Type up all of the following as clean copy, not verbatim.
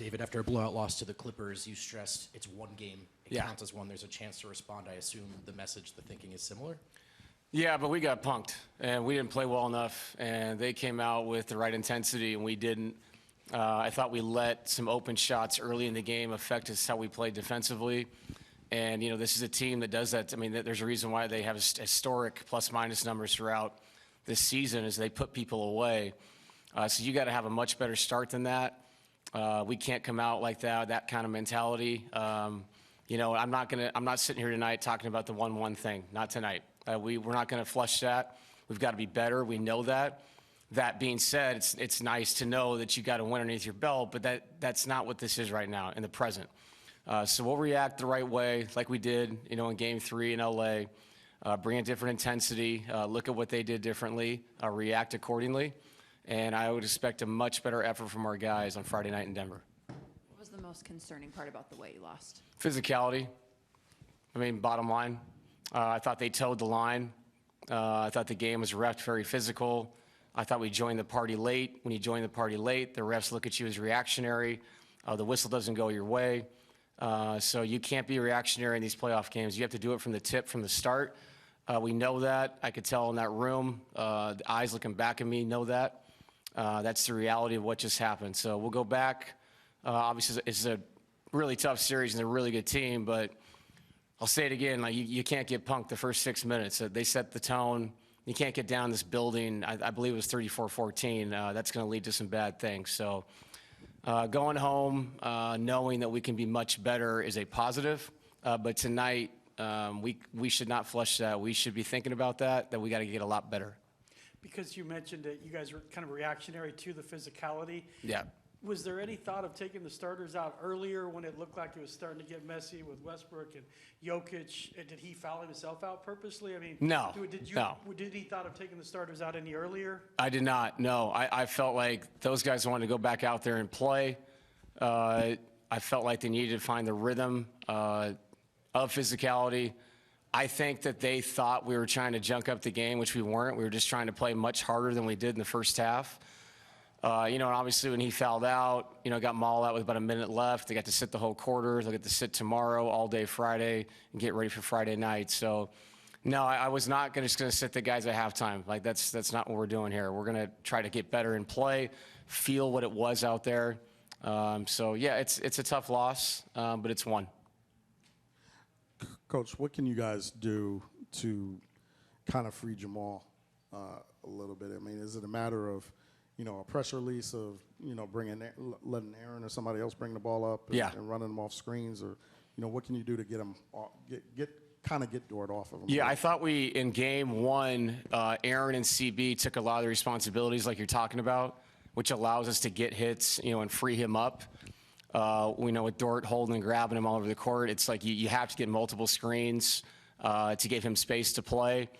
David, after a blowout loss to the Clippers, you stressed it's one game. It counts as one. There's a chance to respond. I assume the message, the thinking is similar? Yeah, but we got punked, and we didn't play well enough, and they came out with the right intensity, and we didn't. I thought we let some open shots early in the game affect us how we played defensively. And, this is a team that does that. I mean, there's a reason why they have historic plus-minus numbers throughout this season is they put people away. So you got to have a much better start than that. We can't come out like that kind of mentality. I'm not sitting here tonight talking about the 1-1 thing. Not tonight. We're not going to flush that. We've got to be better. We know that. That being said, it's nice to know that you got a win underneath your belt, but that's not what this is right now in the present. So we'll react the right way, like we did, in Game 3 in LA. Bring a different intensity. Look at what they did differently. React accordingly. And I would expect a much better effort from our guys on Friday night in Denver. What was the most concerning part about the way you lost? Physicality. Bottom line. I thought they towed the line. I thought the game was reffed very physical. I thought we joined the party late. When you join the party late, the refs look at you as reactionary. The whistle doesn't go your way. So you can't be reactionary in these playoff games. You have to do it from the tip, from the start. We know that. I could tell in that room. The eyes looking back at me know that. That's the reality of what just happened. So we'll go back. Obviously, it's a really tough series and they're a really good team, but I'll say it again, you can't get punked the first 6 minutes. They set the tone. You can't get down this building. I believe it was 34-14. That's going to lead to some bad things. So going home, knowing that we can be much better is a positive. But tonight, we should not flush that. We should be thinking about that we got to get a lot better. Because you mentioned that you guys were kind of reactionary to the physicality. Yeah. Was there any thought of taking the starters out earlier when it looked like it was starting to get messy with Westbrook and Jokic? Did he foul himself out purposely? No. Did he thought of taking the starters out any earlier? I did not, no. I felt like those guys wanted to go back out there and play. I felt like they needed to find the rhythm of physicality. I think that they thought we were trying to junk up the game, which we weren't. We were just trying to play much harder than we did in the first half. And obviously when he fouled out, got mauled out with about a minute left. They got to sit the whole quarter. They'll get to sit tomorrow, all day Friday, and get ready for Friday night. So, no, I was not just going to sit the guys at halftime. That's not what we're doing here. We're going to try to get better and play, feel what it was out there. So, yeah, it's a tough loss, but it's one. Coach, what can you guys do to kind of free Jamal a little bit? Is it a matter of a pressure release of, letting Aaron or somebody else bring the ball up and running them off screens? Or, what can you do to get them, get Dort off of them? Yeah, I thought in game 1, Aaron and CB took a lot of the responsibilities like you're talking about, which allows us to get hits, and free him up. We know with Dort holding and grabbing him all over the court, it's like you have to get multiple screens to give him space to play.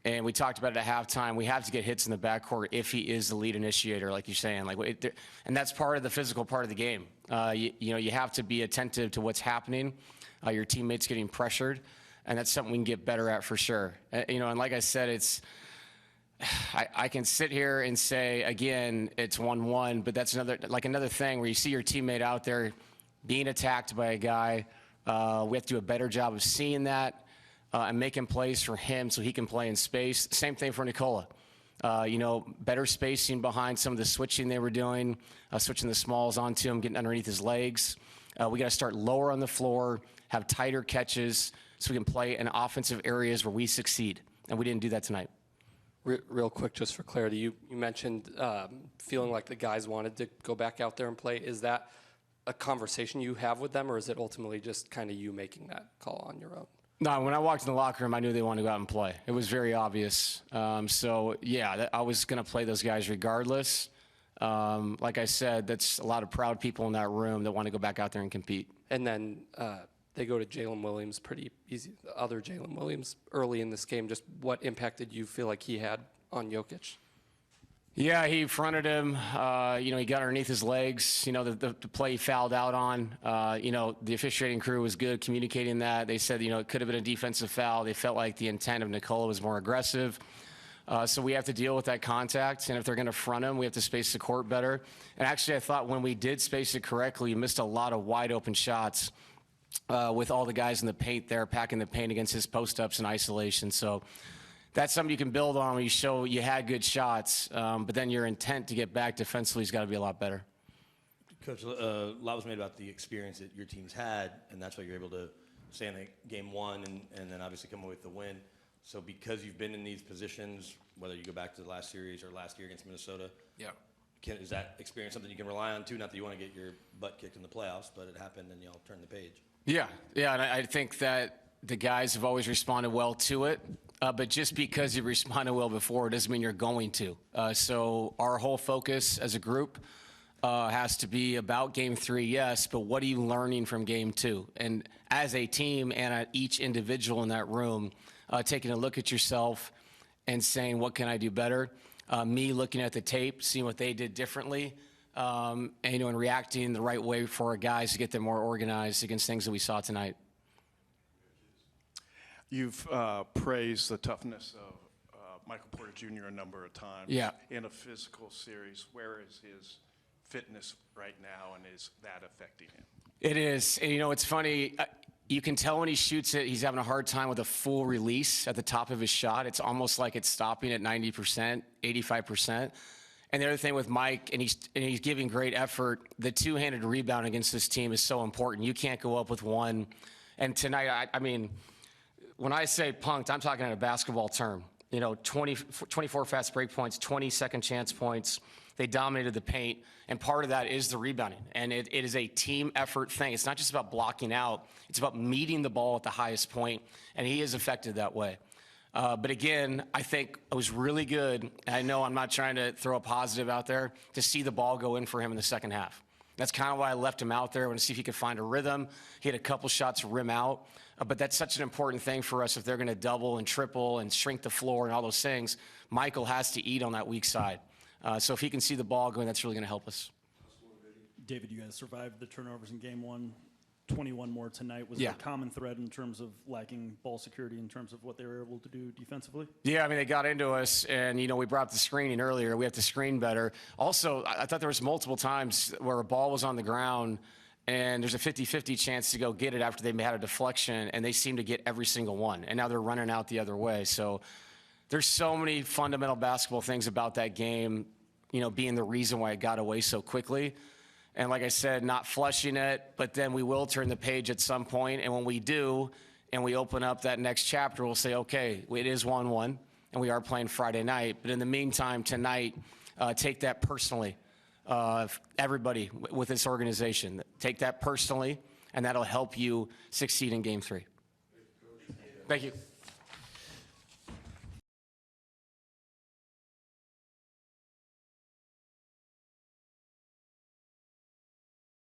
And we talked about it at halftime. We have to get hits in the backcourt if he is the lead initiator, like you're saying. And that's part of the physical part of the game. You have to be attentive to what's happening. Your teammates getting pressured, and that's something we can get better at for sure. And like I said, I can sit here and say again it's 1-1, but that's another thing where you see your teammate out there being attacked by a guy. We have to do a better job of seeing that. And making plays for him so he can play in space. Same thing for Nikola. Better spacing behind some of the switching they were doing, switching the smalls onto him, getting underneath his legs. We got to start lower on the floor, have tighter catches so we can play in offensive areas where we succeed. And we didn't do that tonight. Real quick, just for clarity, you mentioned feeling like the guys wanted to go back out there and play. Is that a conversation you have with them, or is it ultimately just kind of you making that call on your own? No, when I walked in the locker room, I knew they wanted to go out and play. It was very obvious. So, yeah, I was going to play those guys regardless. Like I said, that's a lot of proud people in that room that want to go back out there and compete. And then they go to Jalen Williams pretty easy, the other Jalen Williams early in this game. Just what impact did you feel like he had on Jokic? Yeah, he fronted him. He got underneath his legs. The play he fouled out on. The officiating crew was good communicating that. They said, it could have been a defensive foul. They felt like the intent of Nikola was more aggressive. So we have to deal with that contact, and if they're going to front him, we have to space the court better. And actually, I thought when we did space it correctly, you missed a lot of wide open shots with all the guys in the paint there, packing the paint against his post-ups and isolation. So that's something you can build on when you show you had good shots, but then your intent to get back defensively has got to be a lot better. Coach, a lot was made about the experience that your team's had, and that's why you're able to stay in the game one and then obviously come away with the win. So because you've been in these positions, whether you go back to the last series or last year against Minnesota, is that experience something you can rely on too? Not that you want to get your butt kicked in the playoffs, but it happened and y'all turned the page. Yeah, and I think that the guys have always responded well to it. But just because you responded well before doesn't mean you're going to. So our whole focus as a group has to be about Game 3, yes, but what are you learning from Game 2? And as a team and at each individual in that room, taking a look at yourself and saying, what can I do better? Me looking at the tape, seeing what they did differently, and reacting the right way for our guys to get them more organized against things that we saw tonight. You've praised the toughness of Michael Porter Jr. a number of times in a physical series. Where is his fitness right now, and is that affecting him? It is. And, it's funny. You can tell when he shoots it, he's having a hard time with a full release at the top of his shot. It's almost like it's stopping at 90%, 85%. And the other thing with Mike, and he's giving great effort, the two-handed rebound against this team is so important. You can't go up with one. And tonight, I mean, when I say punked, I'm talking in a basketball term. 24 fast break points, 20 second chance points. They dominated the paint, and part of that is the rebounding. And it is a team effort thing. It's not just about blocking out. It's about meeting the ball at the highest point, and he is affected that way. But again, I think it was really good. I know I'm not trying to throw a positive out there, to see the ball go in for him in the second half. That's kind of why I left him out there. I want to see if he could find a rhythm. He had a couple shots rim out. But that's such an important thing for us if they're going to double and triple and shrink the floor and all those things. Michael has to eat on that weak side. So if he can see the ball going, that's really going to help us. David, you guys survived the turnovers in game one. 21 more tonight. Was there a common thread in terms of lacking ball security in terms of what they were able to do defensively? Yeah, I mean, they got into us, and, we brought up the screening earlier. We have to screen better. Also, I thought there was multiple times where a ball was on the ground, and there's a 50-50 chance to go get it after they had a deflection, and they seem to get every single one. And now they're running out the other way. So there's so many fundamental basketball things about that game, being the reason why it got away so quickly. And like I said, not flushing it, but then we will turn the page at some point. And when we do, and we open up that next chapter, we'll say, okay, it is 1-1, and we are playing Friday night. But in the meantime, tonight, take that personally. Everybody with this organization, take that personally, and that'll help you succeed in Game 3. Thank you.